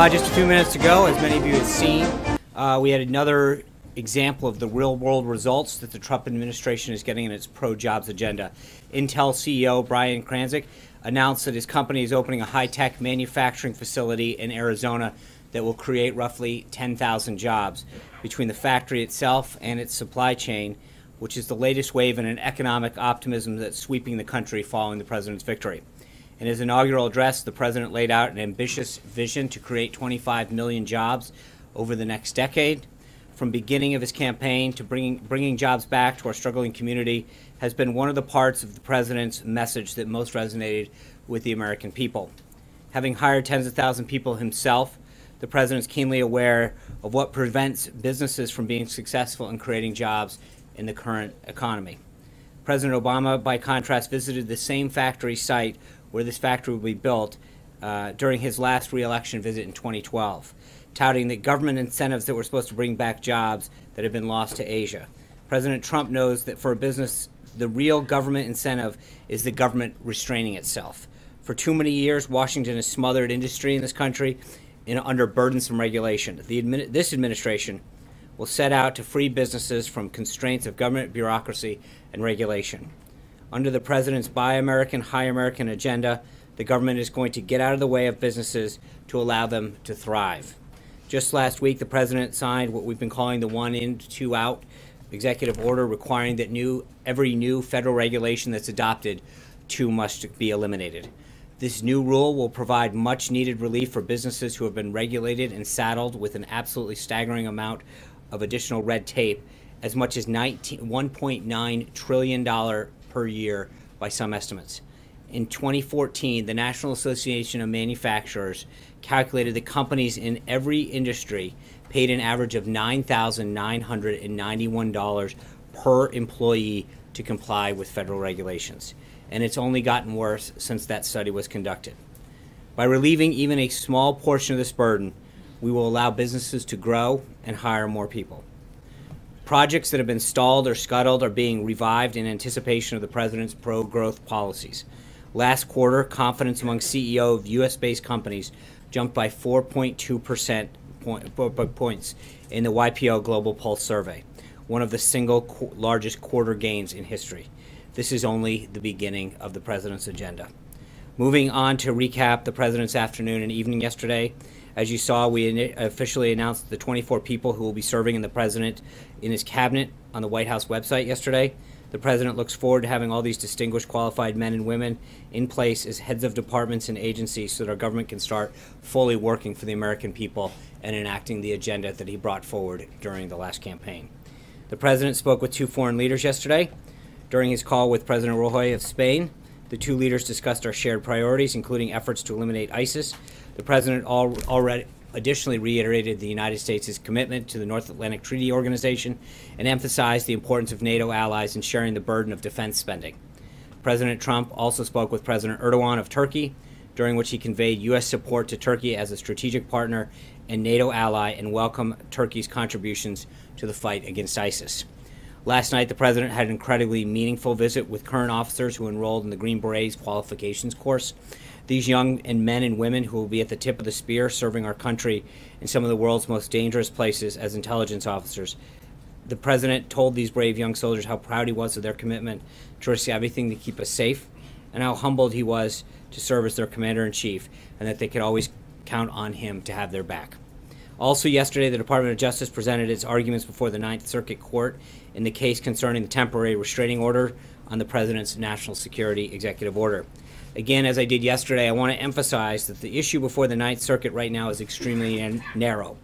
Just a few minutes ago, as many of you have seen, we had another example of the real-world results that the Trump administration is getting in its pro-jobs agenda. Intel CEO Brian Kranzik announced that his company is opening a high-tech manufacturing facility in Arizona that will create roughly 10,000 jobs between the factory itself and its supply chain, which is the latest wave in an economic optimism that's sweeping the country following the president's victory. In his inaugural address, the president laid out an ambitious vision to create 25 million jobs over the next decade. From beginning of his campaign to bringing jobs back to our struggling community has been one of the parts of the president's message that most resonated with the American people. Having hired tens of thousands of people himself, the president is keenly aware of what prevents businesses from being successful in creating jobs in the current economy. President Obama, by contrast, visited the same factory site where this factory will be built during his last re-election visit in 2012, touting that government incentives that were supposed to bring back jobs that have been lost to Asia. President Trump knows that for a business, the real government incentive is the government restraining itself. For too many years, Washington has smothered industry in this country under burdensome regulation. This administration will set out to free businesses from constraints of government bureaucracy and regulation. Under the president's Buy American, High American agenda, the government is going to get out of the way of businesses to allow them to thrive. Just last week, the president signed what we've been calling the one in, two out executive order requiring that every new federal regulation that's adopted must be eliminated. This new rule will provide much needed relief for businesses who have been regulated and saddled with an absolutely staggering amount of additional red tape, as much as $1.9 trillion per year by some estimates. In 2014, the National Association of Manufacturers calculated that companies in every industry paid an average of $9,991 per employee to comply with federal regulations. And it's only gotten worse since that study was conducted. By relieving even a small portion of this burden, we will allow businesses to grow and hire more people. Projects that have been stalled or scuttled are being revived in anticipation of the president's pro-growth policies. Last quarter, confidence among CEOs of U.S.-based companies jumped by 4.2% points in the YPO Global Pulse survey, one of the single largest quarter gains in history. This is only the beginning of the president's agenda. Moving on to recap the president's afternoon and evening yesterday. As you saw, we officially announced the 24 people who will be serving in his cabinet on the White House website yesterday. The president looks forward to having all these distinguished, qualified men and women in place as heads of departments and agencies so that our government can start fully working for the American people and enacting the agenda that he brought forward during the last campaign. The president spoke with two foreign leaders yesterday. During his call with President Rajoy of Spain, the two leaders discussed our shared priorities, including efforts to eliminate ISIS. The president already additionally reiterated the United States' commitment to the North Atlantic Treaty Organization and emphasized the importance of NATO allies in sharing the burden of defense spending. President Trump also spoke with President Erdogan of Turkey, during which he conveyed U.S. support to Turkey as a strategic partner and NATO ally and welcomed Turkey's contributions to the fight against ISIS. Last night, the president had an incredibly meaningful visit with current officers who enrolled in the Green Berets qualifications course. These young men and women who will be at the tip of the spear serving our country in some of the world's most dangerous places as intelligence officers. The president told these brave young soldiers how proud he was of their commitment to risk everything to keep us safe and how humbled he was to serve as their commander-in-chief and that they could always count on him to have their back. Also yesterday, the Department of Justice presented its arguments before the Ninth Circuit Court in the case concerning the temporary restraining order on the president's national security executive order. Again, as I did yesterday, I want to emphasize that the issue before the Ninth Circuit right now is extremely narrow.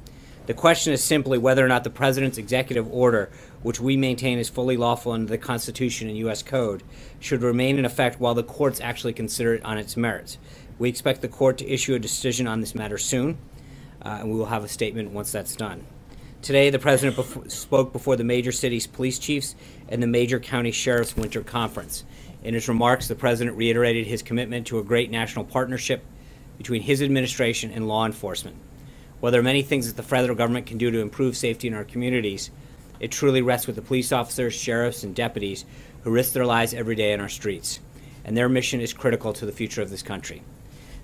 The question is simply whether or not the president's executive order, which we maintain is fully lawful under the Constitution and U.S. Code, should remain in effect while the courts actually consider it on its merits. We expect the court to issue a decision on this matter soon, and we will have a statement once that's done. Today, the president spoke before the major cities' police chiefs and the major county sheriffs' winter conference. In his remarks, the president reiterated his commitment to a great national partnership between his administration and law enforcement. While there are many things that the federal government can do to improve safety in our communities, it truly rests with the police officers, sheriffs, and deputies who risk their lives every day on our streets. And their mission is critical to the future of this country.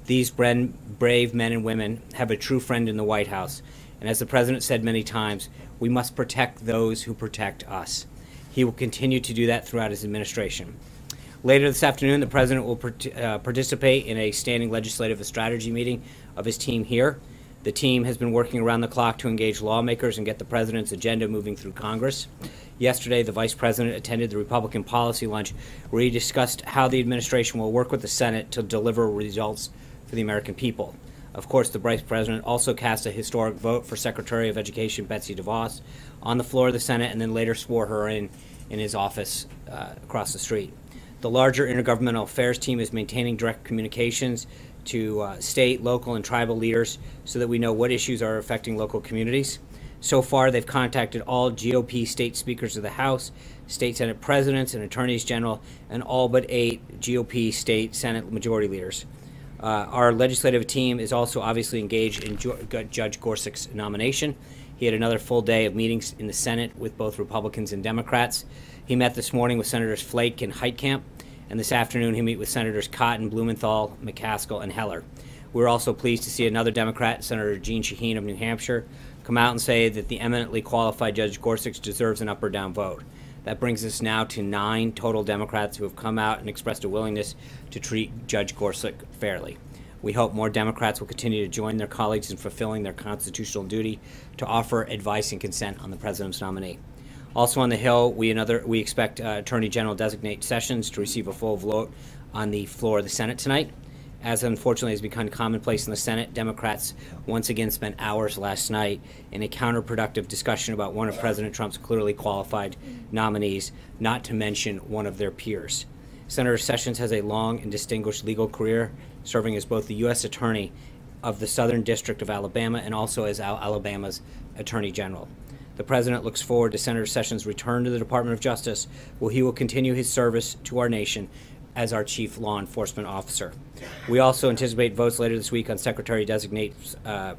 These brave men and women have a true friend in the White House. And as the President said many times, we must protect those who protect us. He will continue to do that throughout his administration. Later this afternoon, the President will participate in a standing legislative strategy meeting of his team here. The team has been working around the clock to engage lawmakers and get the President's agenda moving through Congress. Yesterday, the Vice President attended the Republican policy lunch where he discussed how the administration will work with the Senate to deliver results for the American people. Of course, the Vice President also cast a historic vote for Secretary of Education Betsy DeVos on the floor of the Senate and then later swore her in his office across the street. The larger intergovernmental affairs team is maintaining direct communications to state, local, and tribal leaders so that we know what issues are affecting local communities. So far, they've contacted all GOP state speakers of the House, state Senate presidents, and attorneys general, and all but 8 GOP state Senate majority leaders. Our legislative team is also obviously engaged in Judge Gorsuch's nomination. He had another full day of meetings in the Senate with both Republicans and Democrats. He met this morning with Senators Flake and Heitkamp, and this afternoon he met with Senators Cotton, Blumenthal, McCaskill, and Heller. We're also pleased to see another Democrat, Senator Jeanne Shaheen of New Hampshire, come out and say that the eminently qualified Judge Gorsuch deserves an up or down vote. That brings us now to 9 total Democrats who have come out and expressed a willingness to treat Judge Gorsuch fairly. We hope more Democrats will continue to join their colleagues in fulfilling their constitutional duty to offer advice and consent on the President's nominee. Also on the Hill, we expect Attorney General-designate Sessions to receive a full vote on the floor of the Senate tonight. As unfortunately has become commonplace in the Senate, Democrats once again spent hours last night in a counterproductive discussion about one of President Trump's clearly qualified nominees, not to mention one of their peers. Senator Sessions has a long and distinguished legal career, serving as both the U.S. Attorney of the Southern District of Alabama and also as Alabama's Attorney General. The President looks forward to Senator Sessions' return to the Department of Justice, where he will continue his service to our nation as our chief law enforcement officer. We also anticipate votes later this week on Secretary-designate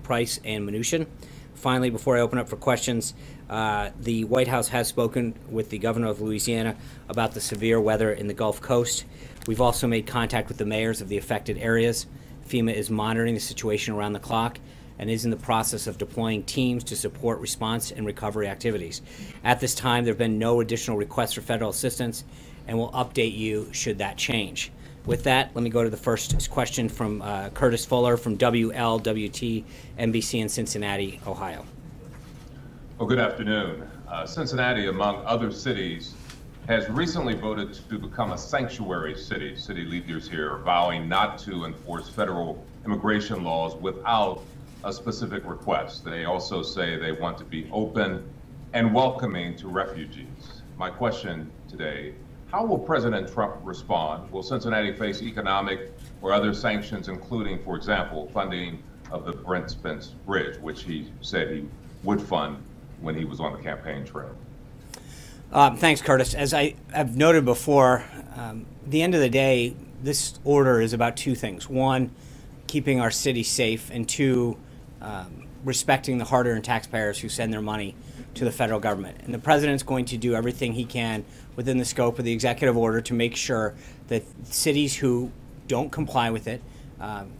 Price and Mnuchin. Finally, before I open up for questions, the White House has spoken with the governor of Louisiana about the severe weather in the Gulf Coast. We've also made contact with the mayors of the affected areas. FEMA is monitoring the situation around the clock and is in the process of deploying teams to support response and recovery activities. At this time, there have been no additional requests for federal assistance, and we'll update you should that change. With that, let me go to the first question from Curtis Fuller from WLWT NBC in Cincinnati, Ohio. Well, good afternoon. Cincinnati, among other cities, has recently voted to become a sanctuary city. City leaders here are vowing not to enforce federal immigration laws without a specific request. They also say they want to be open and welcoming to refugees. My question today: how will President Trump respond? Will Cincinnati face economic or other sanctions, including, for example, funding of the Brent Spence Bridge, which he said he would fund when he was on the campaign trail? Thanks, Curtis. As I've noted before, at the end of the day, this order is about 2 things. 1, keeping our city safe, and 2, respecting the hard-earned taxpayers who send their money to the federal government. And the President's going to do everything he can within the scope of the executive order to make sure that cities who don't comply with it,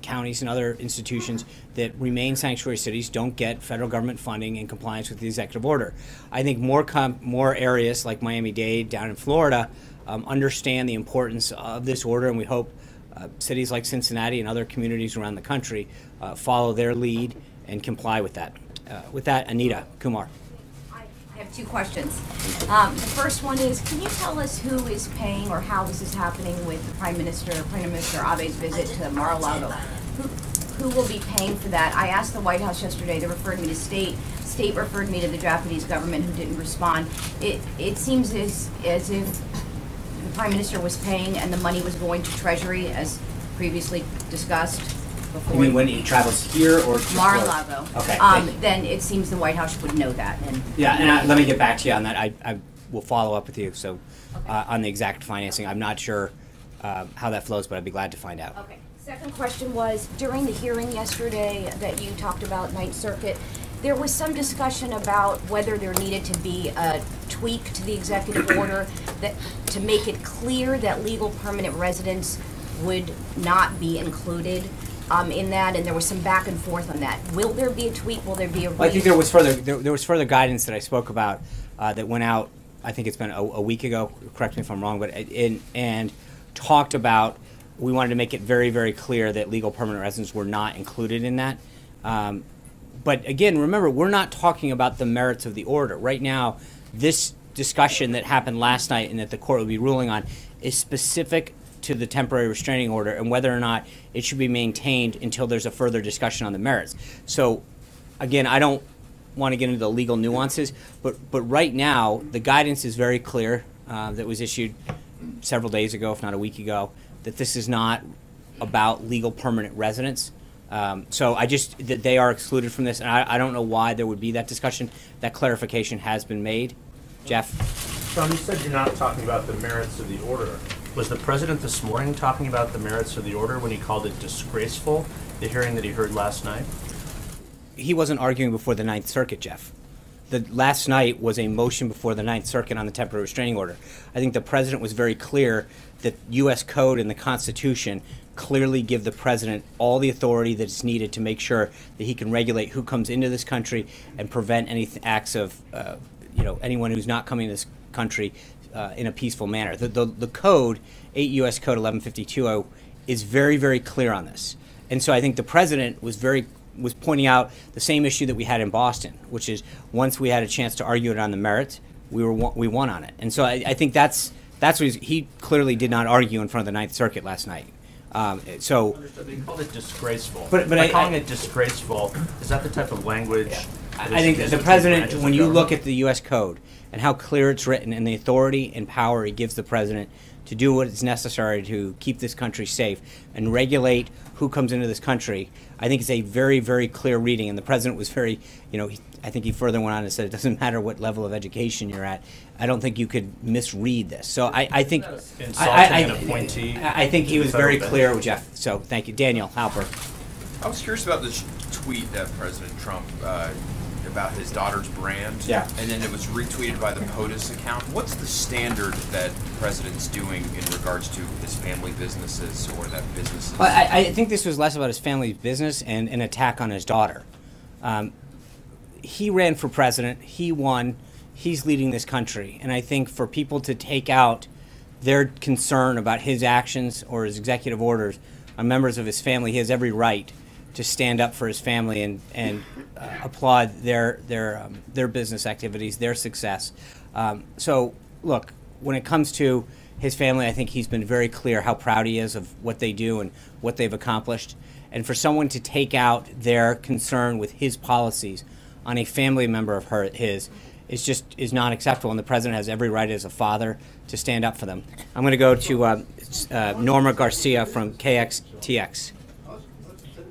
counties and other institutions that remain sanctuary cities, don't get federal government funding in compliance with the executive order. I think more areas like Miami-Dade down in Florida understand the importance of this order, and we hope cities like Cincinnati and other communities around the country follow their lead and comply with that. With that, Anita Kumar. I have 2 questions. The first one is, can you tell us who is paying or how this is happening with the Prime Minister Abe's visit to Mar-a-Lago? Who will be paying for that? I asked the White House yesterday. They referred me to State. State referred me to the Japanese government, who didn't respond. It seems as if the Prime Minister was paying and the money was going to Treasury, as previously discussed. Before. You mean when he travels here or to Mar-a-Lago? Okay. Then it seems the White House would know that. And yeah, and let me get back to you on that. I will follow up with you. So okay. On the exact financing, I'm not sure how that flows, but I'd be glad to find out. Okay. Second question was, during the hearing yesterday that you talked about, Ninth Circuit, there was some discussion about whether there needed to be a tweak to the executive order that to make it clear that legal permanent residents would not be included. in that, and there was some back and forth on that. Will there be a tweet? Will there be a read? Well, I think there was further guidance that I spoke about that went out. I think it's been a week ago. Correct me if I'm wrong, but and talked about. We wanted to make it very, very clear that legal permanent residents were not included in that. But again, remember, we're not talking about the merits of the order right now. This discussion that happened last night and that the court will be ruling on is specific to the temporary restraining order and whether or not it should be maintained until there's a further discussion on the merits. So again, I don't want to get into the legal nuances, but right now the guidance is very clear that was issued several days ago, if not a week ago, that this is not about legal permanent residents. So that they are excluded from this, and I don't know why there would be that discussion. That clarification has been made. Jeff? Sean, you said you're not talking about the merits of the order. Was the president this morning talking about the merits of the order when he called it disgraceful, the hearing that he heard last night? He wasn't arguing before the Ninth Circuit, Jeff. The last night was a motion before the Ninth Circuit on the temporary restraining order. I think the president was very clear that U.S. Code and the Constitution clearly give the president all the authority that's needed to make sure that he can regulate who comes into this country and prevent any acts of anyone who's not coming to this country in a peaceful manner. The code, 8 U.S. Code 1152, is very, very clear on this. And so I think the president was pointing out the same issue that we had in Boston, which is once we had a chance to argue it on the merits, we won on it. And so I think that's what he clearly did not argue in front of the Ninth Circuit last night. So they called it disgraceful. But calling it disgraceful, is that the type of language? I think the president, when you look at the U.S. Code and how clear it's written and the authority and power it gives the president to do what is necessary to keep this country safe and regulate who comes into this country, I think it's a very, very clear reading. And the president was very, I think he further went on and said it doesn't matter what level of education you're at. I don't think you could misread this. So I think an appointee. I think he was very clear with Jeff. So thank you, Daniel Halper. I was curious about this tweet that President Trump about his daughter's brand. Yeah. And then it was retweeted by the POTUS account. What's the standard that the president's doing in regards to his family businesses or that businesses? Well, I think this was less about his family business and an attack on his daughter. He ran for president. He won. He's leading this country. And I think for people to take out their concern about his actions or his executive orders on members of his family, he has every right to stand up for his family and applaud their business activities, their success. So, look, when it comes to his family, I think he's been very clear how proud he is of what they do and what they've accomplished. And for someone to take out their concern with his policies on a family member of his is not acceptable. And the president has every right as a father to stand up for them. I'm going to go to Norma Garcia from KXTX.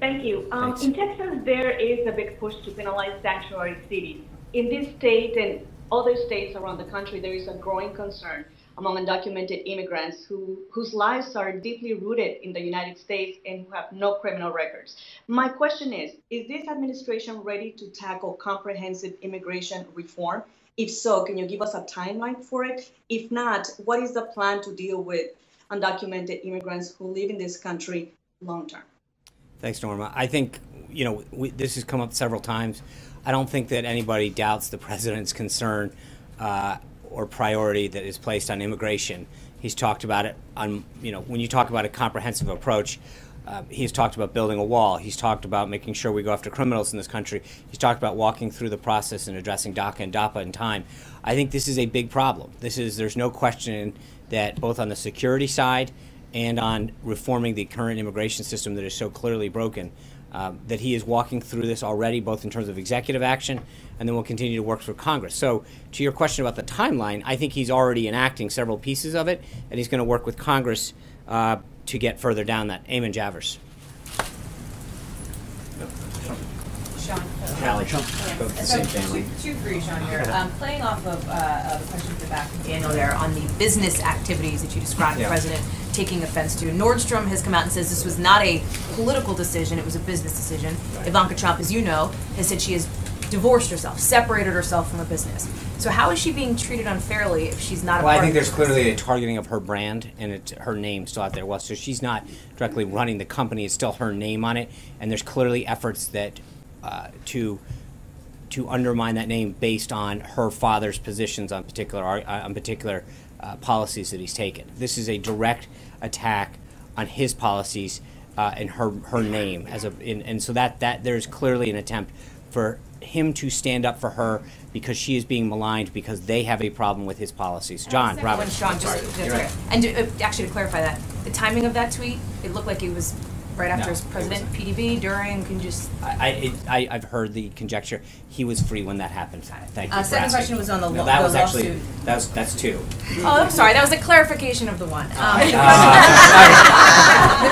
Thank you. In Texas, there is a big push to penalize sanctuary cities. In this state and other states around the country, there is a growing concern among undocumented immigrants whose lives are deeply rooted in the United States and who have no criminal records. My question is this administration ready to tackle comprehensive immigration reform? If so, can you give us a timeline for it? If not, what is the plan to deal with undocumented immigrants who live in this country long term? Thanks, Norma. I think, this has come up several times. I don't think that anybody doubts the president's concern or priority that is placed on immigration. He's talked about it on, when you talk about a comprehensive approach, he's talked about building a wall. He's talked about making sure we go after criminals in this country. He's talked about walking through the process and addressing DACA and DAPA in time. I think this is a big problem. There's no question that both on the security side and on reforming the current immigration system that is so clearly broken, that he is walking through this already, both in terms of executive action, and then we'll continue to work through Congress. So to your question about the timeline, I think he's already enacting several pieces of it, and he's going to work with Congress to get further down that. Eamon Javers. Sean. Hallie. Two for you, Sean, here. Playing off of the question from the back from Daniel there on the business activities that you described the president taking offense to. Nordstrom has come out and says this was not a political decision, it was a business decision. Ivanka Trump, as you know, has said she has divorced herself, separated herself from her business. So how is she being treated unfairly if she's not a Well, part I think of there's this? clearly a targeting of her brand, and it's her name still out there. Well, so she's not directly running the company; it's still her name on it, and there's clearly efforts that to undermine that name based on her father's positions on particular policies that he's taken. This is a direct attack on his policies and her name and so that there's clearly an attempt for him to stand up for her because she is being maligned because they have a problem with his policies. John, Robert. Sean, actually to clarify that, the timing of that tweet, it looked like it was right after his president, PDB, during, can you just... I've heard the conjecture. He was free when that happened. Thank you for Second asking. question was on the No, that was lawsuit. actually, that's two. Oh, I'm sorry, that was a clarification of the one. The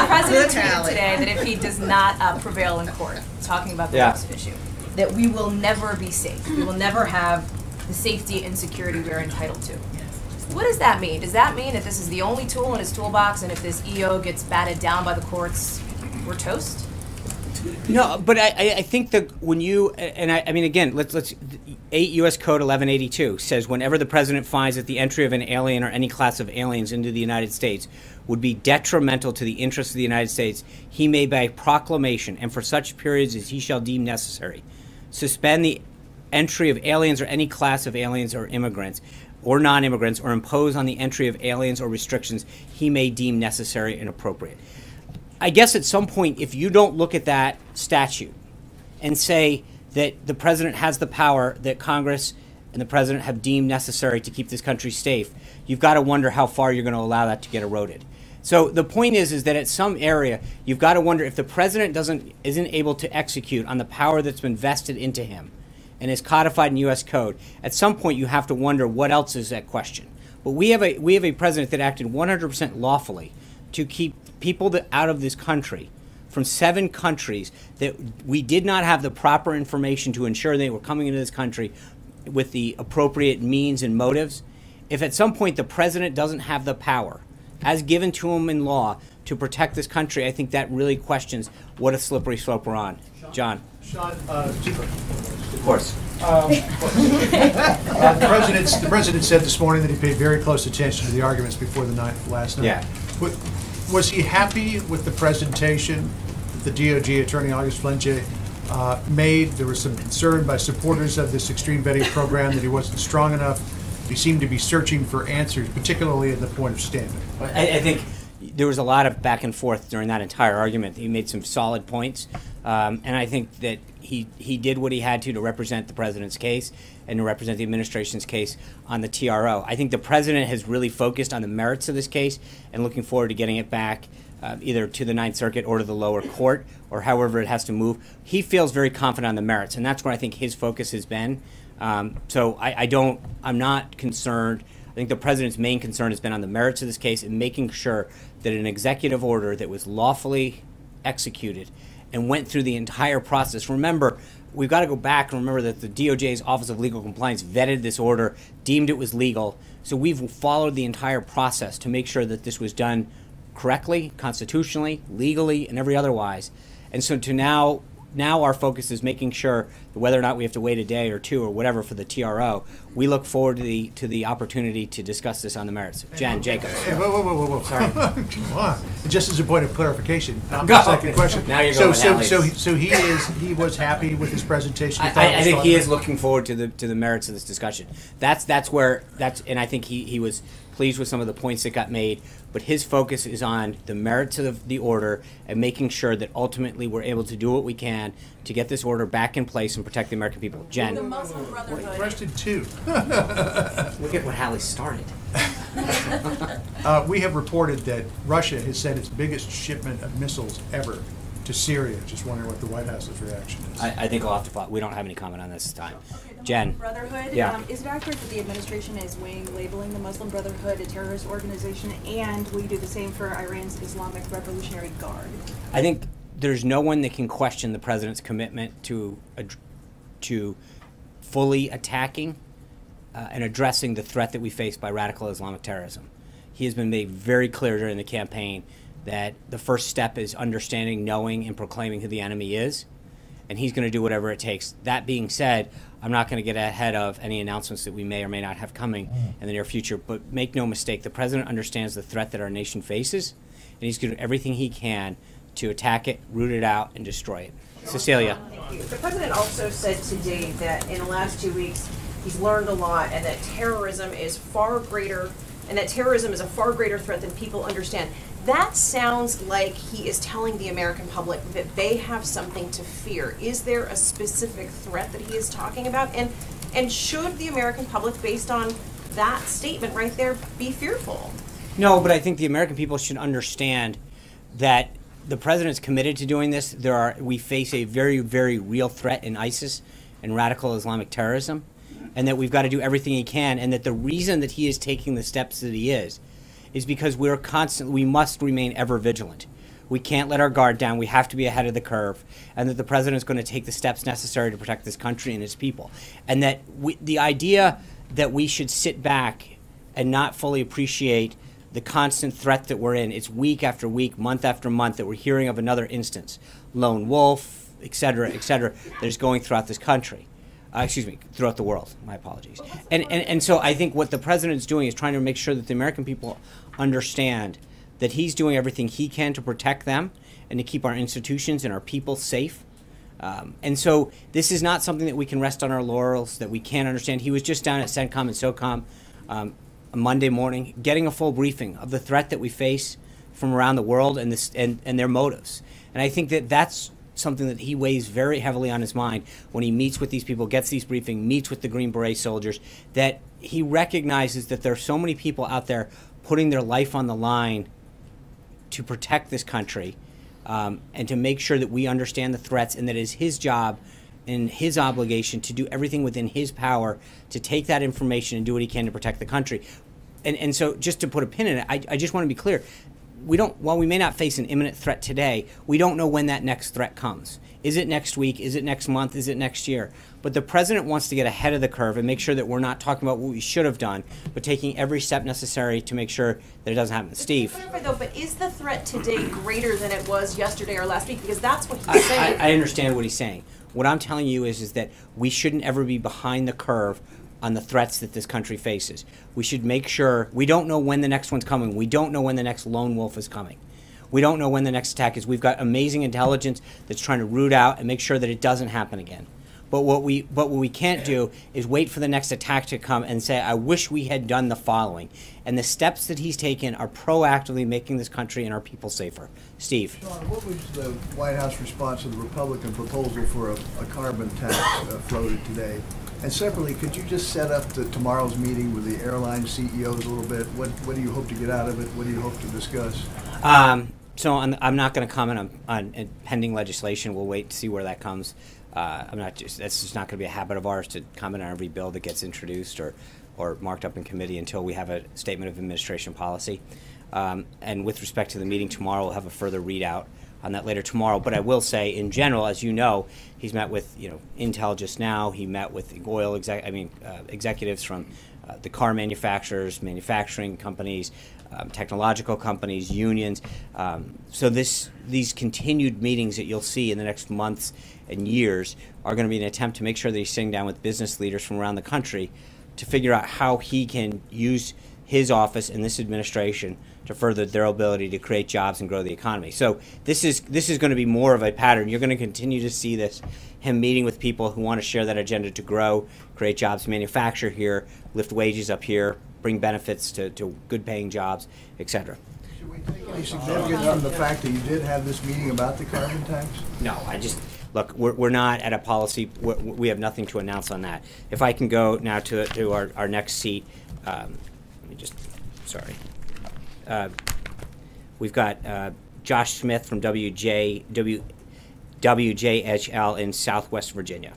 president tweeted today that if he does not prevail in court, talking about the lawsuit issue, that we will never be safe. We will never have the safety and security we're entitled to. What does that mean? Does that mean that this is the only tool in his toolbox, and if this EO gets batted down by the courts, we're toast? No, but I think that when you, and I mean, again, let's 8 U.S. Code 1182 says whenever the president finds that the entry of an alien or any class of aliens into the United States would be detrimental to the interests of the United States, he may by proclamation and for such periods as he shall deem necessary, suspend the entry of aliens or any class of aliens or immigrants or non-immigrants or impose on the entry of aliens or restrictions he may deem necessary and appropriate. I guess at some point, if you don't look at that statute and say that the president has the power that Congress and the president have deemed necessary to keep this country safe, you've got to wonder how far you're going to allow that to get eroded. So the point is that at some area, you've got to wonder if the president isn't able to execute on the power that's been vested into him and is codified in U.S. Code, at some point you have to wonder what else is at question. But we have a president that acted 100% lawfully to keep people out of this country from 7 countries that we did not have the proper information to ensure they were coming into this country with the appropriate means and motives. If at some point the president doesn't have the power, as given to him in law, to protect this country, I think that really questions what a slippery slope we're on. John. Sean, Of course. the president said this morning that he paid very close attention to the arguments before the last night. Yeah. Was he happy with the presentation that the DOJ attorney August Flenge made? There was some concern by supporters of this extreme vetting program that he wasn't strong enough. He seemed to be searching for answers, particularly at the point of standing. I think there was a lot of back and forth during that entire argument. He made some solid points, and I think that he did what he had to represent the president's case and to represent the administration's case on the TRO. I think the president has really focused on the merits of this case and looking forward to getting it back either to the Ninth Circuit or to the lower court or however it has to move. He feels very confident on the merits, and that's where I think his focus has been. So I'm not concerned. I think the president's main concern has been on the merits of this case and making sure that an executive order that was lawfully executed and went through the entire process. Remember, we've got to go back and remember that the DOJ's Office of Legal Compliance vetted this order, deemed it was legal. So we've followed the entire process to make sure that this was done correctly, constitutionally, legally, and every otherwise. And so to now our focus is making sure that whether or not we have to wait a day or 2 or whatever for the TRO, we look forward to the opportunity to discuss this on the merits. Jen, Jacob. Hey, whoa. Sorry. Come on. Just as a point of clarification, Go. second question. Now you're going So he was happy with his presentation. I think he is looking forward to the merits of this discussion. And I think he was pleased with some of the points that got made, but his focus is on the merits of the order and making sure that ultimately we're able to do what we can to get this order back in place and protect the American people. Jen. The Muslim Brotherhood. Arrested 2. Look at what Hallie started. We have reported that Russia has sent its biggest shipment of missiles ever to Syria. Just wondering what the White House's reaction is. I think we'll have to follow. We don't have any comment on this time. The Jen. Muslim Brotherhood, Yeah. is it accurate that the administration is weighing labeling the Muslim Brotherhood a terrorist organization, and will you do the same for Iran's Islamic Revolutionary Guard? I think there's no one that can question the president's commitment to fully attacking and addressing the threat that we face by radical Islamic terrorism. He has been made very clear during the campaign that the first step is understanding, knowing, and proclaiming who the enemy is, and he's going to do whatever it takes. That being said, I'm not going to get ahead of any announcements that we may or may not have coming in the near future, but make no mistake, the president understands the threat that our nation faces, and he's going to do everything he can to attack it, root it out, and destroy it. Cecilia. Thank you. The president also said today that in the last 2 weeks, he's learned a lot, and that terrorism is a far greater threat than people understand. That sounds like he is telling the American public that they have something to fear. Is there a specific threat that he is talking about? And should the American public, based on that statement right there, be fearful? No, but I think the American people should understand that the president's committed to doing this. We face a very, very real threat in ISIS and radical Islamic terrorism, and that we've got to do everything he can, and that the reason that he is taking the steps that he is because we must remain ever vigilant. We can't let our guard down. We have to be ahead of the curve, and that the president is going to take the steps necessary to protect this country and its people. And that the idea that we should sit back and not fully appreciate the constant threat that we're in, it's week after week, month after month, that we're hearing of another instance, lone wolf, et cetera, that is going throughout this country. Throughout the world. My apologies. And so I think what the president's doing is trying to make sure that the American people understand that he's doing everything he can to protect them and to keep our institutions and our people safe. And so this is not something that we can rest on our laurels, that we can't understand. He was just down at CENTCOM and SOCOM on Monday morning, getting a full briefing of the threat that we face from around the world and their motives. And I think that that's something that he weighs very heavily on his mind when he meets with these people, gets these briefings, meets with the Green Beret soldiers, that he recognizes that there are so many people out there putting their life on the line to protect this country, and to make sure that we understand the threats, and that it is his job and his obligation to do everything within his power to take that information and do what he can to protect the country. And so just to put a pin in it, I just want to be clear. While we may not face an imminent threat today, we don't know when that next threat comes. Is it next week? Is it next month? Is it next year? But the president wants to get ahead of the curve and make sure that we're not talking about what we should have done, but taking every step necessary to make sure that it doesn't happen. Steve. But is the threat today greater than it was yesterday or last week? Because that's what he's saying. I understand what he's saying. What I'm telling you is that we shouldn't ever be behind the curve on the threats that this country faces. We should make sure we don't know when the next one's coming. We don't know when the next lone wolf is coming. We don't know when the next attack is. We've got amazing intelligence that's trying to root out and make sure that it doesn't happen again. But what we can't do is wait for the next attack to come and say, I wish we had done the following. And the steps that he's taken are proactively making this country and our people safer. Steve. Sean, what was the White House response to the Republican proposal for a carbon tax floated today? And separately, could you just set up tomorrow's meeting with the airline CEOs a little bit? What do you hope to get out of it? What do you hope to discuss? So I'm not going to comment on pending legislation. We'll wait to see where that comes. That's just not going to be a habit of ours to comment on every bill that gets introduced or marked up in committee until we have a statement of administration policy. And with respect to the meeting tomorrow, we'll have a further readout on that later tomorrow. But I will say, in general, as you know, he's met with Intel just now. He met with oil executives from the car manufacturers, manufacturing companies, technological companies, unions. So these continued meetings that you'll see in the next months and years are going to be an attempt to make sure that he's sitting down with business leaders from around the country to figure out how he can use his office and this administration to further their ability to create jobs and grow the economy. So this is going to be more of a pattern. You're going to continue to see this, him meeting with people who want to share that agenda to grow, create jobs, manufacture here, lift wages up here, bring benefits to good paying jobs, etc. Should we take any significance from the fact that you did have this meeting about the carbon tax? No, look, we're not at a policy, we have nothing to announce on that. If I can go now to our next seat, we've got Josh Smith from WJHL in Southwest Virginia.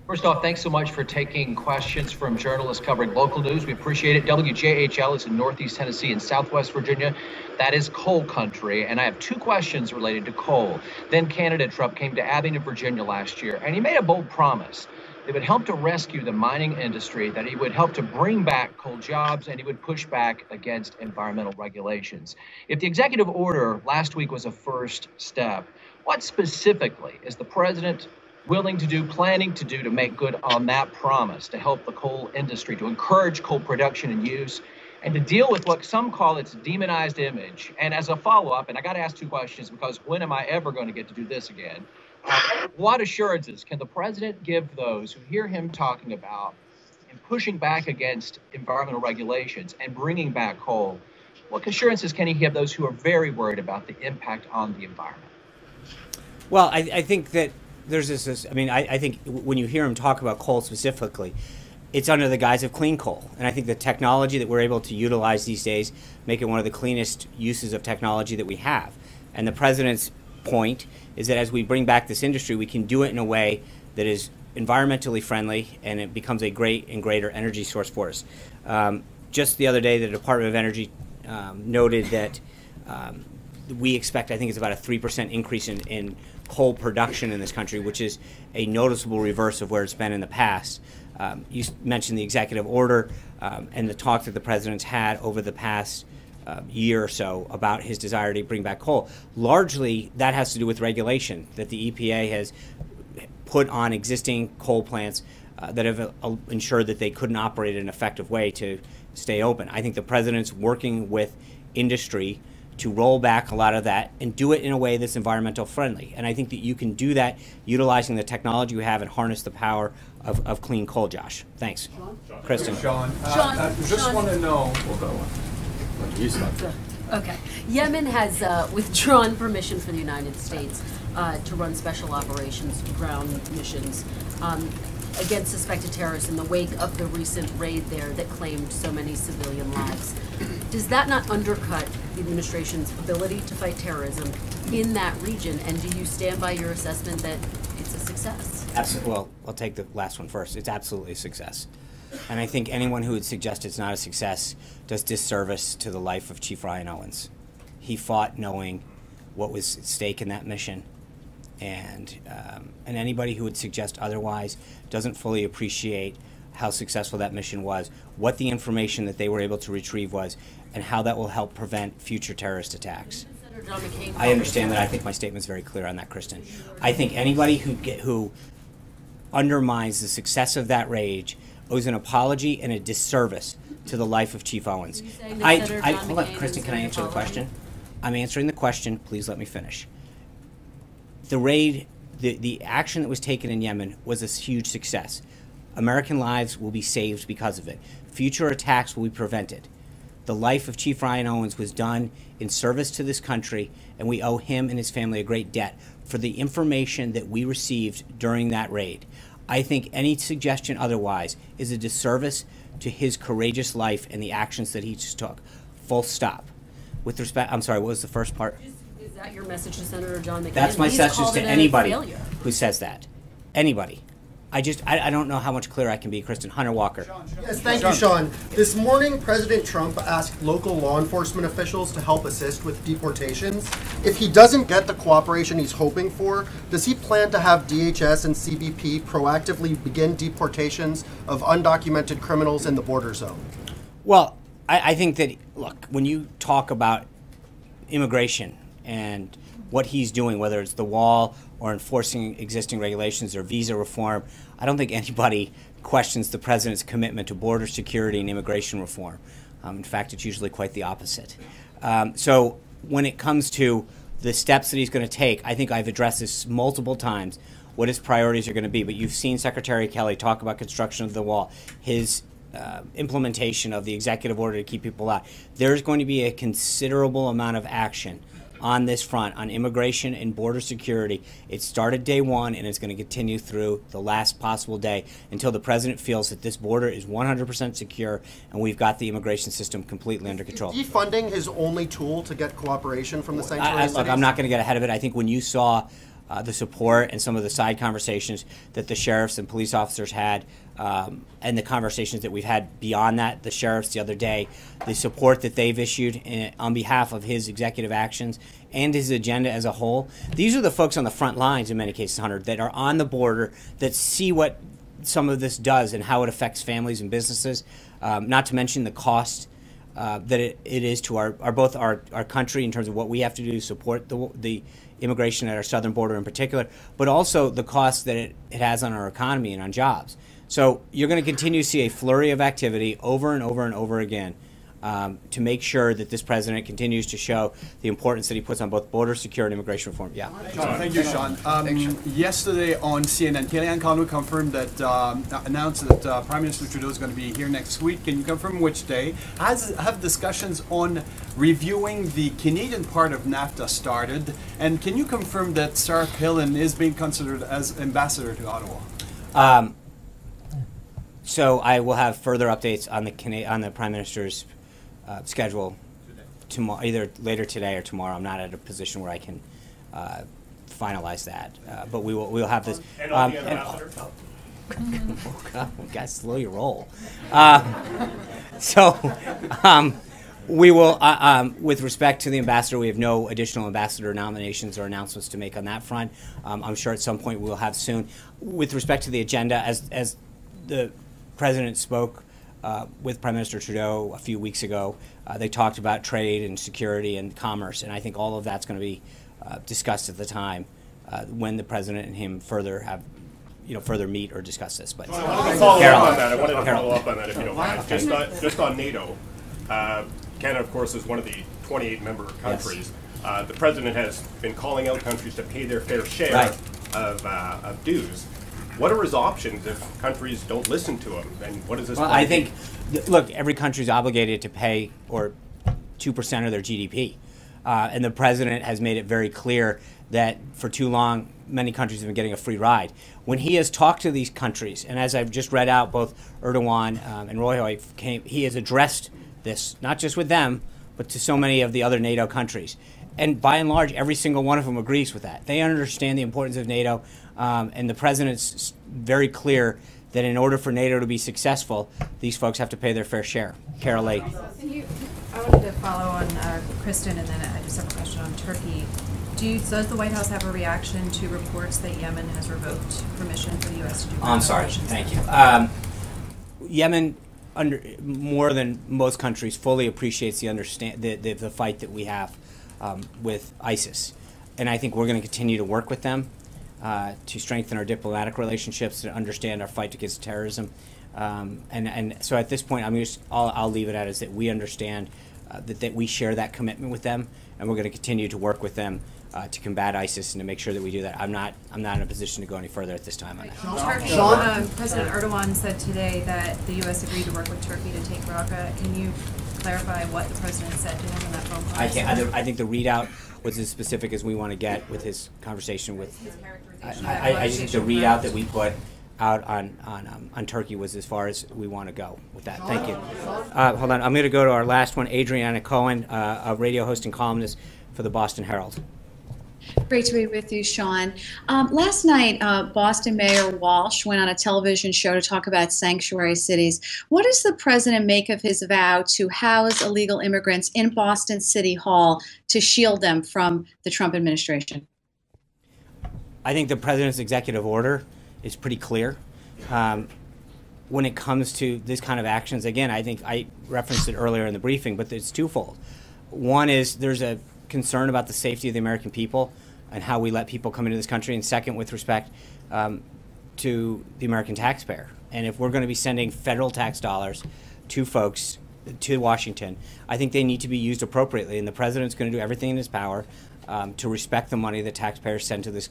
First off, thanks so much for taking questions from journalists covering local news. We appreciate it. WJHL is in Northeast Tennessee and Southwest Virginia. That is coal country, and I have two questions related to coal. Then candidate Trump came to Abingdon, Virginia last year, and he made a bold promise. It would help to rescue the mining industry, that he would help to bring back coal jobs, and he would push back against environmental regulations. If the executive order last week was a first step, What specifically is the president willing to do, planning to do to make good on that promise to help the coal industry, to encourage coal production and use, and to deal with what some call its demonized image? And as a follow-up, and I got to ask two questions because when am I ever going to get to do this again? What assurances can the president give those who hear him talking about and pushing back against environmental regulations and bringing back coal? What assurances can he give those who are very worried about the impact on the environment? Well, I think that there's this I mean, I think when you hear him talk about coal specifically, it's under the guise of clean coal. And I think the technology that we're able to utilize these days make it one of the cleanest uses of technology that we have. And the president's point is that as we bring back this industry, we can do it in a way that is environmentally friendly and it becomes a great and greater energy source for us. Just the other day, the Department of Energy noted that we expect, I think it's about a 3% increase in coal production in this country, which is a noticeable reverse of where it's been in the past. You mentioned the executive order and the talk that the president's had over the past year or so about his desire to bring back coal. Largely, that has to do with regulation that the EPA has put on existing coal plants that have ensured that they couldn't operate in an effective way to stay open. I think the president's working with industry to roll back a lot of that and do it in a way that's environmental friendly. And I think that you can do that utilizing the technology we have and harness the power of clean coal, Josh. Thanks. Kristen. Sean, I just want to know. Okay. Yemen has withdrawn permission for the United States to run special operations ground missions against suspected terrorists in the wake of the recent raid there that claimed so many civilian lives. Does that not undercut the administration's ability to fight terrorism in that region? And do you stand by your assessment that it's a success? Absolutely. Well, I'll take the last one first. It's absolutely a success. And I think anyone who would suggest it's not a success does disservice to the life of Chief Ryan Owens. He fought knowing what was at stake in that mission. And anybody who would suggest otherwise doesn't fully appreciate how successful that mission was, what the information that they were able to retrieve was, and how that will help prevent future terrorist attacks. I understand that. I think my statement's very clear on that, Kristen. I think anybody who undermines the success of that raid owes an apology and a disservice to the life of Chief Owens. Hold on, Kristen, can I answer the question? I'm answering the question. Please let me finish. The raid, the action that was taken in Yemen was a huge success. American lives will be saved because of it. Future attacks will be prevented. The life of Chief Ryan Owens was done in service to this country, and we owe him and his family a great debt for the information that we received during that raid. I think any suggestion otherwise is a disservice to his courageous life and the actions that he just took. Full stop. With respect, I'm sorry, what was the first part? Is that your message to Senator John McCain? That's my message to anybody who says that. Anybody. I don't know how much clearer I can be, Kristen. Hunter Walker. Yes, thank you, Sean. This morning, President Trump asked local law enforcement officials to help assist with deportations. If he doesn't get the cooperation he's hoping for, does he plan to have DHS and CBP proactively begin deportations of undocumented criminals in the border zone? Well, I think that, look, when you talk about immigration and what he's doing, whether it's the wall or enforcing existing regulations or visa reform, I don't think anybody questions the president's commitment to border security and immigration reform. In fact, it's usually quite the opposite. So when it comes to the steps that he's going to take, I think I've addressed this multiple times, what his priorities are going to be. But you've seen Secretary Kelly talk about construction of the wall, his implementation of the executive order to keep people out. There's going to be a considerable amount of action on this front, on immigration and border security. It started day one, and it's going to continue through the last possible day until the president feels that this border is 100% secure and we've got the immigration system completely under control. Is defunding his only tool to get cooperation from the sanctuary cities? Look, I'm not going to get ahead of it. I think when you saw the support and some of the side conversations that the sheriffs and police officers had, and the conversations that we've had beyond that, the sheriffs the other day, the support that they've issued on behalf of his executive actions and his agenda as a whole. These are the folks on the front lines in many cases, Hunter, that are on the border, that see what some of this does and how it affects families and businesses, not to mention the cost that it is to our both our country in terms of what we have to do to support the immigration at our southern border in particular, but also the cost that it has on our economy and on jobs. So you're going to continue to see a flurry of activity over and over and over again to make sure that this president continues to show the importance that he puts on both border security and immigration reform. Yeah. Thank you, Sean. Yesterday on CNN, Kellyanne Conway confirmed that, announced that Prime Minister Trudeau is going to be here next week. Can you confirm which day? Have discussions on reviewing the Canadian part of NAFTA started? And can you confirm that Sarah Palin is being considered as ambassador to Ottawa? So I will have further updates on the Prime Minister's schedule tomorrow, either later today or tomorrow. I'm not at a position where I can finalize that, but we will have this. And on the ambassador. Oh God, guys, slow your roll. We will, with respect to the ambassador, we have no additional ambassador nominations or announcements to make on that front. I'm sure at some point we will have soon. With respect to the agenda, as the President spoke with Prime Minister Trudeau a few weeks ago, they talked about trade and security and commerce, and I think all of that's going to be discussed at the time when the President and him further meet or discuss this. But I wanted to follow up on that if you don't mind. Just on NATO, Canada, of course, is one of the 28 member countries. Yes. The President has been calling out countries to pay their fair share of dues. What are his options if countries don't listen to him? And what is this? Well, I think, look, every country is obligated to pay 2% of their GDP. And the President has made it very clear that for too long, many countries have been getting a free ride. When he has talked to these countries, and as I've just read out, both Erdogan and Roy, he has addressed this, not just with them, but to so many of the other NATO countries. And by and large, every single one of them agrees with that. They understand the importance of NATO, and the President's very clear that in order for NATO to be successful, these folks have to pay their fair share. Carol Lee. I wanted to follow on Kristen, and then I just have a question on Turkey. Does the White House have a reaction to reports that Yemen has revoked permission for the U.S. to do I'm sorry. Thank you. Yemen, more than most countries, fully appreciates the fight that we have with ISIS, and I think we're going to continue to work with them to strengthen our diplomatic relationships, to understand our fight against terrorism, and so at this point, I'll leave it at is that we understand that we share that commitment with them, and we're going to continue to work with them to combat ISIS and to make sure that we do that. I'm not in a position to go any further at this time on that. Turkey, President Erdogan said today that the U.S. agreed to work with Turkey to take Raqqa. Can you clarify what the President said to him in that phone call? I think the readout was as specific as we want to get with his conversation with. I think the readout that we put out on Turkey was as far as we want to go with that. Thank you. Hold on, I'm going to go to our last one, Adriana Cohen, a radio host and columnist for the Boston Herald. Great to be with you, Sean. Last night, Boston Mayor Walsh went on a television show to talk about sanctuary cities. What does the president make of his vow to house illegal immigrants in Boston City Hall to shield them from the Trump administration? I think the president's executive order is pretty clear. When it comes to this kind of actions, again, I think I referenced it earlier in the briefing, but it's twofold. One is there's a concern about the safety of the American people and how we let people come into this country, and second, with respect to the American taxpayer. And if we're going to be sending federal tax dollars to folks, to Washington, I think they need to be used appropriately, and the president's going to do everything in his power to respect the money that taxpayers send to this,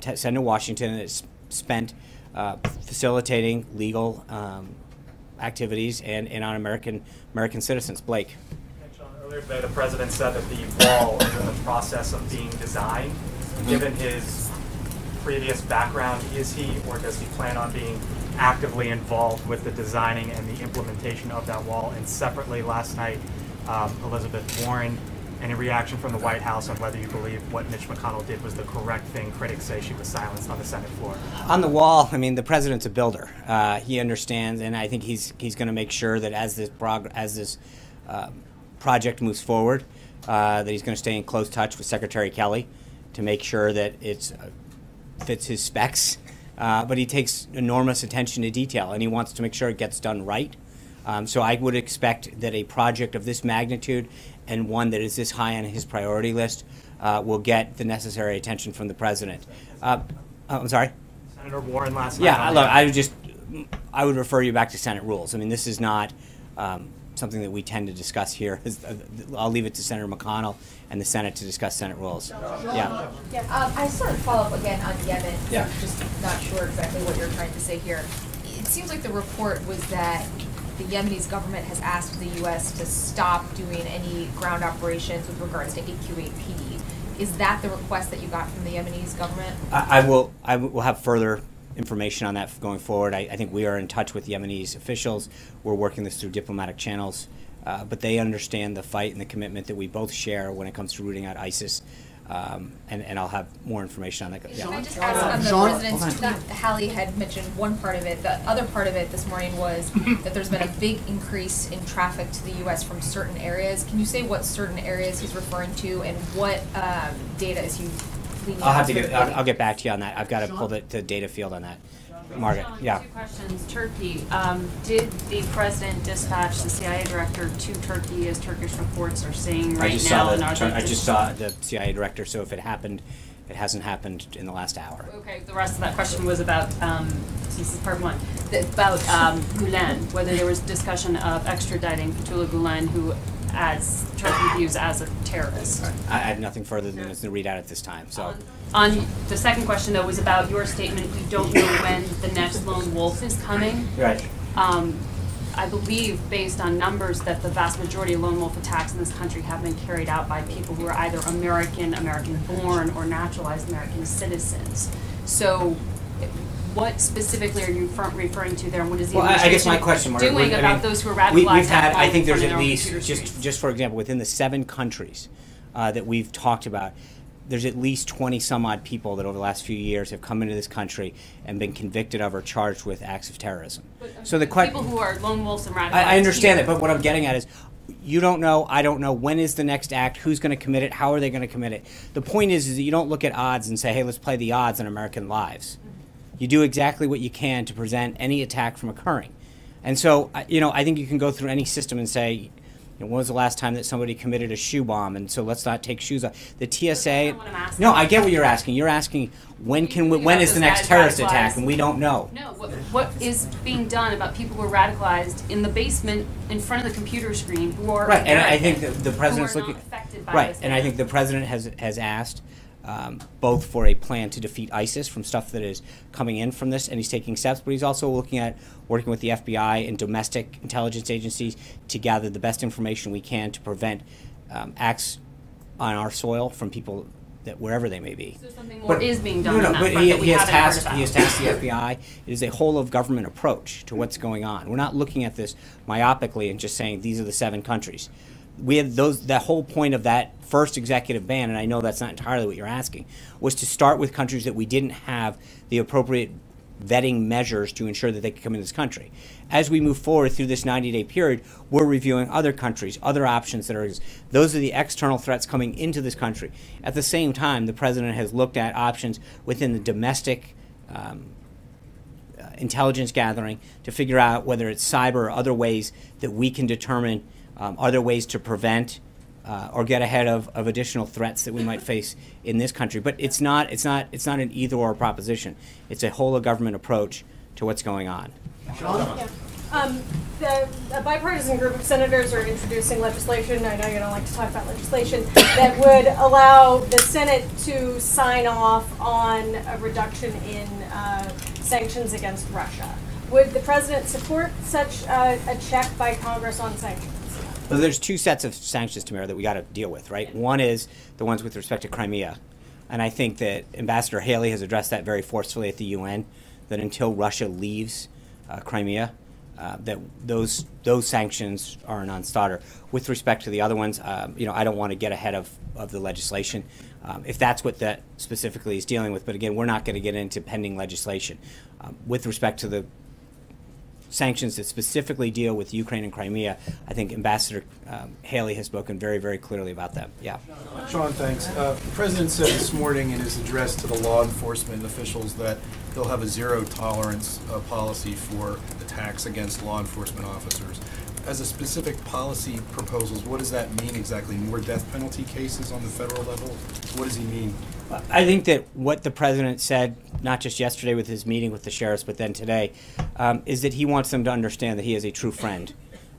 send to Washington, and it's spent facilitating legal activities and on American citizens. Blake. Earlier today, the president said that the wall is in the process of being designed. Given his previous background, is he or does he plan on being actively involved with the designing and the implementation of that wall? And separately, last night, Elizabeth Warren, any reaction from the White House on whether you believe what Mitch McConnell did was the correct thing? Critics say she was silenced on the Senate floor. On the wall, I mean, the president's a builder. He understands, and I think he's going to make sure that as this project moves forward, that he's going to stay in close touch with Secretary Kelly to make sure that it fits his specs. But he takes enormous attention to detail, and he wants to make sure it gets done right. So I would expect that a project of this magnitude and one that is this high on his priority list will get the necessary attention from the president. I'm sorry? Senator Warren last night. Yeah, look, I would refer you back to Senate rules. I mean, this is not something that we tend to discuss here. I'll leave it to Senator McConnell and the Senate to discuss Senate rules. Yeah. I sort of follow up again on Yemen. Yeah. I'm just not sure exactly what you're trying to say here. It seems like the report was that the Yemeni government has asked the U.S. to stop doing any ground operations with regards to AQ-8P. Is that the request that you got from the Yemeni government? I will have further information on that going forward. I think we are in touch with Yemeni officials. We're working this through diplomatic channels, but they understand the fight and the commitment that we both share when it comes to rooting out ISIS. And I'll have more information on that. Yeah. Can I just ask on the president's tweet, Hallie had mentioned one part of it. The other part of it this morning was that there's been a big increase in traffic to the U.S. from certain areas. Can you say what certain areas he's referring to and what data is he leaning on? I'll get back to you on that. I've got to pull the data field on that. Margaret, yeah. Two questions. Turkey. Did the president dispatch the CIA director to Turkey, as Turkish reports are saying right now? I just saw the CIA director, so if it happened, it hasn't happened in the last hour. Okay, the rest of that question was about, this is part one, about Gulen, whether there was discussion of extraditing Fethullah Gulen, who as Turkey views as a terrorist. I have nothing further than to read out at this time. So, on the second question though was about your statement. We don't know when the next lone wolf is coming. Right. I believe, based on numbers, that the vast majority of lone wolf attacks in this country have been carried out by people who are either American-born, or naturalized American citizens. So, what specifically are you referring to there, and what is the I guess my question, Margaret, doing about those who are radicalized? We've had, I think there's at least, just for example, within the 7 countries that we've talked about, there's at least 20 some odd people that over the last few years have come into this country and been convicted of or charged with acts of terrorism. So the people who are lone wolves and radicalized. I understand that, but what I'm getting at is, you don't know, I don't know, when is the next act, who's going to commit it, how are they going to commit it. The point is that you don't look at odds and say, hey, let's play the odds on American lives. You do exactly what you can to prevent any attack from occurring. And so, I think you can go through any system and say, when was the last time that somebody committed a shoe bomb, and so let's not take shoes off. The TSA, no, I get what you're asking. You're asking, when is the next terrorist attack, and we don't know. No, what is being done about people who are radicalized in the basement in front of the computer screen who are right, and I think the president's looking, right, and I think the president has asked both for a plan to defeat ISIS from stuff that is coming in from this, and he's taking steps, but he's also looking at working with the FBI and domestic intelligence agencies to gather the best information we can to prevent acts on our soil from people that wherever they may be. So something more is being done on that but front that we haven't heard about. He has tasked the FBI. It is a whole of government approach to what's going on. We're not looking at this myopically and just saying these are the 7 countries. We had the whole point of that first executive ban, and I know that's not entirely what you're asking, was to start with countries that we didn't have the appropriate vetting measures to ensure that they could come into this country. As we move forward through this 90-day period, we're reviewing other countries, other options that are, those are the external threats coming into this country. At the same time, the president has looked at options within the domestic intelligence gathering to figure out whether it's cyber or other ways that we can determine other ways to prevent or get ahead of additional threats that we might face in this country. But it's not an either-or proposition. It's a whole of government approach to what's going on. A bipartisan group of senators are introducing legislation, I know you don't like to talk about legislation, that would allow the Senate to sign off on a reduction in sanctions against Russia. Would the president support such a check by Congress on sanctions? Well, there's 2 sets of sanctions, Tamara, that we got to deal with, right? One is the ones with respect to Crimea, and I think that Ambassador Haley has addressed that very forcefully at the UN, that until Russia leaves Crimea, that those sanctions are a non-starter. With respect to the other ones, I don't want to get ahead of the legislation, if that's what that specifically is dealing with. But again, we're not going to get into pending legislation. With respect to the sanctions that specifically deal with Ukraine and Crimea, I think Ambassador Haley has spoken very, very clearly about them. Yeah. Sean, thanks. The President said this morning in his address to the law enforcement officials that they'll have a zero-tolerance policy for attacks attacks against law enforcement officers. As a specific policy proposals, what does that mean exactly? More death penalty cases on the federal level? What does he mean? I think that what the president said, not just yesterday with his meeting with the sheriffs, but then today, is that he wants them to understand that he is a true friend.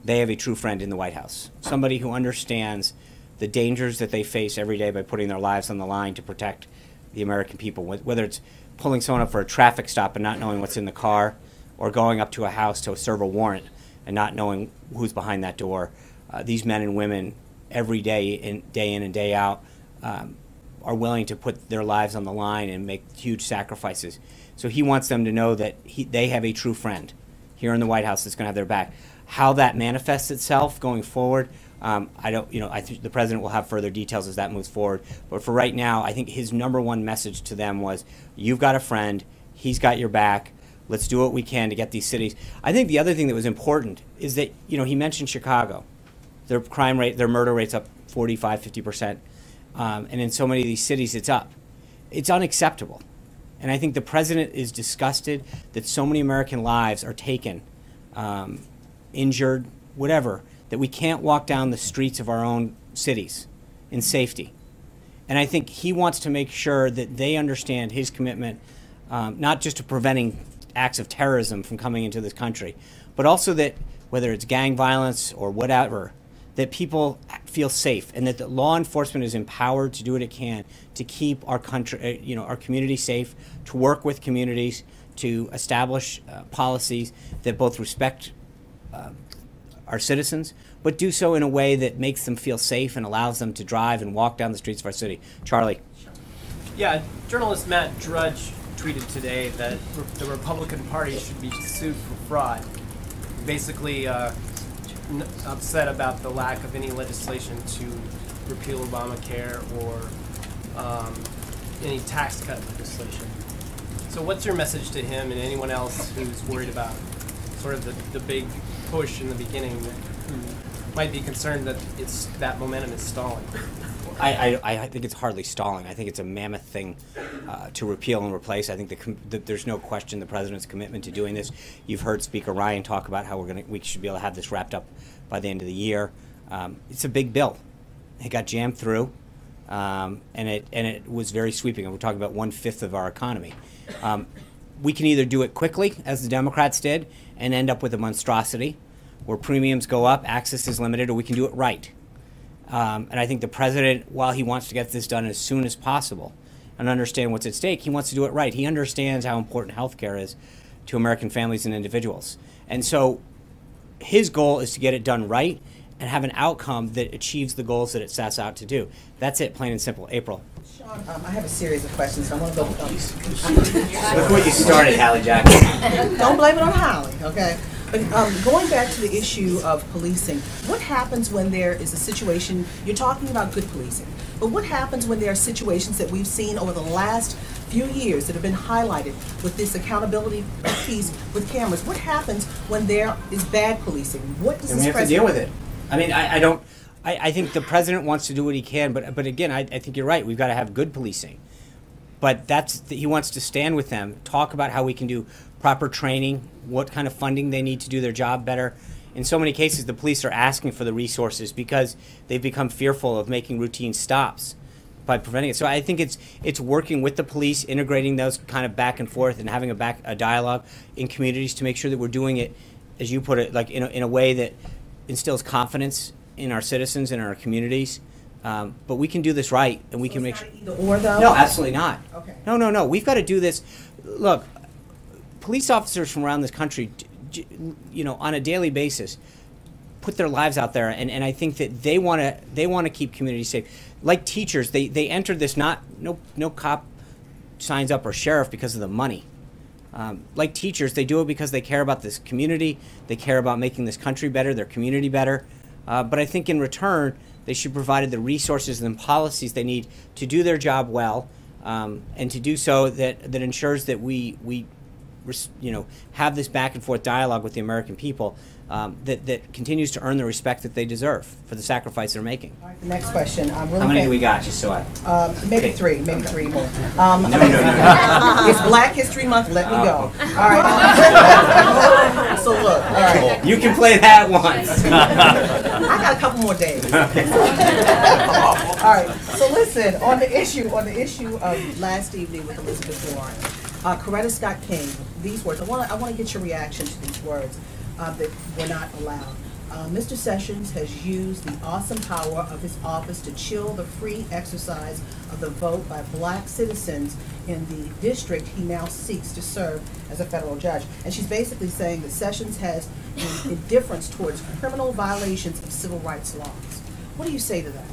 They have a true friend in the White House, somebody who understands the dangers that they face every day by putting their lives on the line to protect the American people, whether it's pulling someone up for a traffic stop and not knowing what's in the car, or going up to a house to serve a warrant and not knowing who's behind that door. These men and women every day in and day out are willing to put their lives on the line and make huge sacrifices. So he wants them to know that they have a true friend here in the White House that's going to have their back. How that manifests itself going forward, I don't, I think the president will have further details as that moves forward. But for right now, I think his number one message to them was, you've got a friend, he's got your back, let's do what we can to get these cities. I think the other thing that was important is that, he mentioned Chicago. Their crime rate, their murder rate's up 45, 50%. And in so many of these cities, it's up. It's unacceptable. And I think the president is disgusted that so many American lives are taken, injured, whatever, that we can't walk down the streets of our own cities in safety. And I think he wants to make sure that they understand his commitment, not just to preventing acts of terrorism from coming into this country, but also that whether it's gang violence or whatever, that people feel safe and that the law enforcement is empowered to do what it can to keep our country, our community safe, to work with communities, to establish policies that both respect our citizens, but do so in a way that makes them feel safe and allows them to drive and walk down the streets of our city. Charlie. Yeah, journalist Matt Drudge tweeted today that the Republican Party should be sued for fraud. Basically upset about the lack of any legislation to repeal Obamacare or any tax cut legislation. So what's your message to him and anyone else who's worried about sort of the big push in the beginning, who might be concerned that that momentum is stalling? I think it's hardly stalling. I think it's a mammoth thing to repeal and replace. I think there's no question the president's commitment to doing this. You've heard Speaker Ryan talk about how we should be able to have this wrapped up by the end of the year. It's a big bill. It got jammed through, and it was very sweeping. And we're talking about 1/5 of our economy. We can either do it quickly, as the Democrats did, and end up with a monstrosity where premiums go up, access is limited, or we can do it right. And I think the president, while he wants to get this done as soon as possible and understand what's at stake, he wants to do it right. He understands how important health care is to American families and individuals. And so his goal is to get it done right and have an outcome that achieves the goals that it sets out to do. That's it, plain and simple. April. Sean, I have a series of questions. I want to go. Look what you started, Hallie Jackson. Don't blame it on Hallie, okay? But going back to the issue of policing, what happens when there is a situation, you're talking about good policing, but what happens when there are situations that we've seen over the last few years that have been highlighted with this accountability piece with cameras? What happens when there is bad policing? What does and this we have to deal with it. I mean, I think the president wants to do what he can, but again, I think you're right. We've got to have good policing. But he wants to stand with them, talk about how we can do proper training, what kind of funding they need to do their job better. In so many cases, the police are asking for the resources because they've become fearful of making routine stops by preventing it. So I think it's working with the police, integrating those kind of back and forth, and having a dialogue in communities to make sure that we're doing it, as you put it, like in a way that instills confidence in our citizens and our communities. But we can do this right, and we can make sure. Either or, though? No, absolutely not. Okay. No. We've got to do this. Look, police officers from around this country, on a daily basis, put their lives out there, and I think that they want to keep communities safe. Like teachers, they entered this no cop signs up or sheriff because of the money. Like teachers, they do it because they care about this community, they care about making this country better, their community better. But I think in return, they should be provided the resources and policies they need to do their job well, and to do so that ensures that we have this back and forth dialogue with the American people that continues to earn the respect that they deserve for the sacrifice they're making. The next question. Really How many do we got, just so I... maybe three more. No. It's Black History Month, let me go. All right. So look, all right. You can play that once. I got a couple more days. All right. So listen, on the issue of last evening with Elizabeth Warren, Coretta Scott King, these words, I want to get your reaction to these words that were not allowed. Mr. Sessions has used the awesome power of his office to chill the free exercise of the vote by black citizens in the district he now seeks to serve as a federal judge. And she's basically saying that Sessions has an indifference towards criminal violations of civil rights laws. What do you say to that?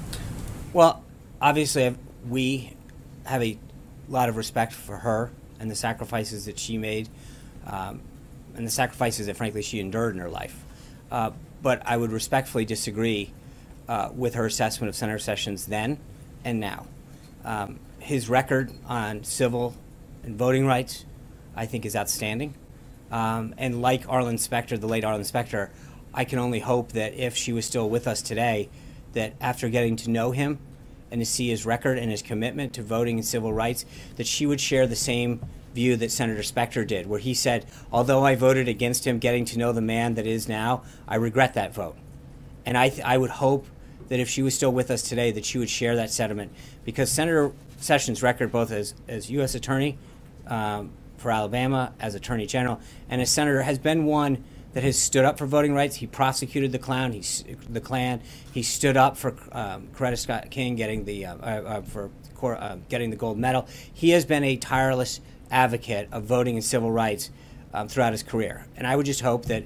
Well, obviously, we have a lot of respect for her and the sacrifices that she made, and the sacrifices that, frankly, she endured in her life. But I would respectfully disagree with her assessment of Senator Sessions then and now. His record on civil and voting rights, I think, is outstanding. And like Arlen Specter, the late Arlen Specter, I can only hope that if she was still with us today, that after getting to know him and to see his record and his commitment to voting and civil rights, that she would share the same view that Senator Specter did, where he said, although I voted against him, getting to know the man that is now, I regret that vote. And I would hope that if she was still with us today, that she would share that sentiment, because Senator Sessions' record, both as U.S. Attorney for Alabama, as Attorney General, and as Senator, has been one that has stood up for voting rights. He prosecuted the Klan. He stood up for Coretta Scott King getting the getting the gold medal. He has been a tireless advocate of voting and civil rights throughout his career. And I would just hope that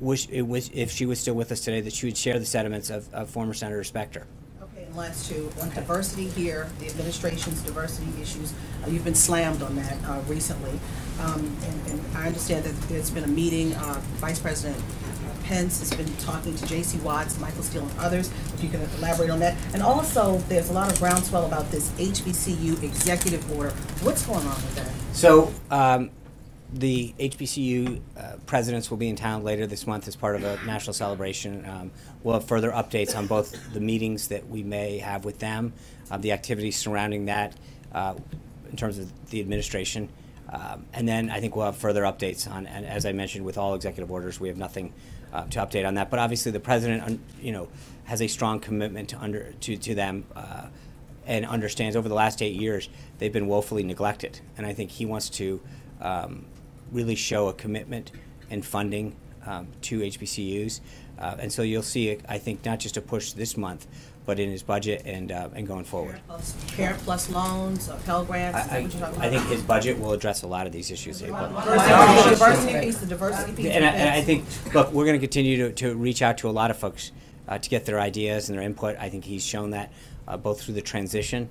if she was still with us today, that she would share the sentiments of former Senator Specter. Okay, and last two, on diversity here, the administration's diversity issues, you've been slammed on that recently. And I understand that there's been a meeting, Vice President Pence has been talking to J.C. Watts, Michael Steele, and others, if you can elaborate on that. And also, there's a lot of groundswell about this HBCU executive order. What's going on with that? So, the HBCU presidents will be in town later this month as part of a national celebration. We'll have further updates on both the meetings that we may have with them, the activities surrounding that in terms of the administration. And then I think we'll have further updates on, and as I mentioned, with all executive orders, we have nothing to update on that. But obviously, the president, has a strong commitment to them, and understands over the last 8 years they've been woefully neglected. And I think he wants to really show a commitment and funding to HBCUs. And so you'll see, I think, not just a push this month, but in his budget and going forward. Parent Plus loans, Pell Grants, is that what you're talking about? I think his budget will address a lot of these issues. The diversity piece. And I think, look, we're going to continue to reach out to a lot of folks to get their ideas and their input. I think he's shown that both through the transition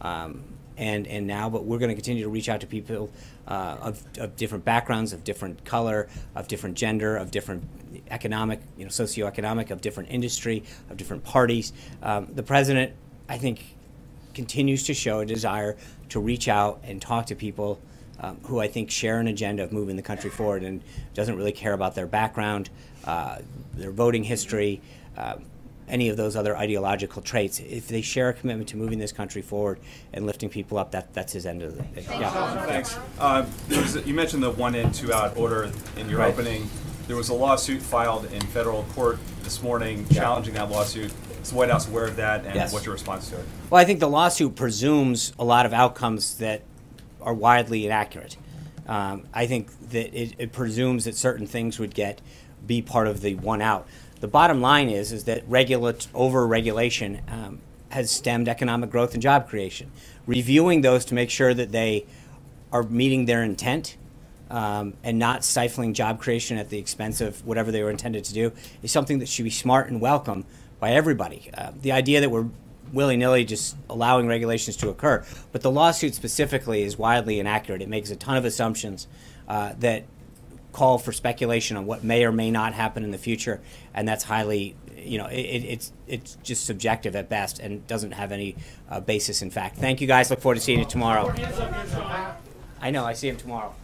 and now, but we're going to continue to reach out to people of different backgrounds, of different color, of different gender, of different economic, socioeconomic, of different industry, of different parties. The president, I think, continues to show a desire to reach out and talk to people who I think share an agenda of moving the country forward, and doesn't really care about their background, their voting history, any of those other ideological traits. If they share a commitment to moving this country forward and lifting people up, that's his end of the thing. Thanks. You mentioned the 1 in, 2 out order in your opening. There was a lawsuit filed in federal court this morning challenging that lawsuit. Is the White House aware of that, and what's your response to it? Well, I think the lawsuit presumes a lot of outcomes that are widely inaccurate. I think that it presumes that certain things would be part of the 1 out. The bottom line is that over-regulation has stemmed economic growth and job creation. Reviewing those to make sure that they are meeting their intent and not stifling job creation at the expense of whatever they were intended to do is something that should be smart and welcome by everybody. The idea that we're willy-nilly just allowing regulations to occur, but the lawsuit specifically is wildly inaccurate. It makes a ton of assumptions that call for speculation on what may or may not happen in the future, and that's highly, it's just subjective at best and doesn't have any basis in fact. Thank you guys. Look forward to seeing you tomorrow. I know, I see him tomorrow.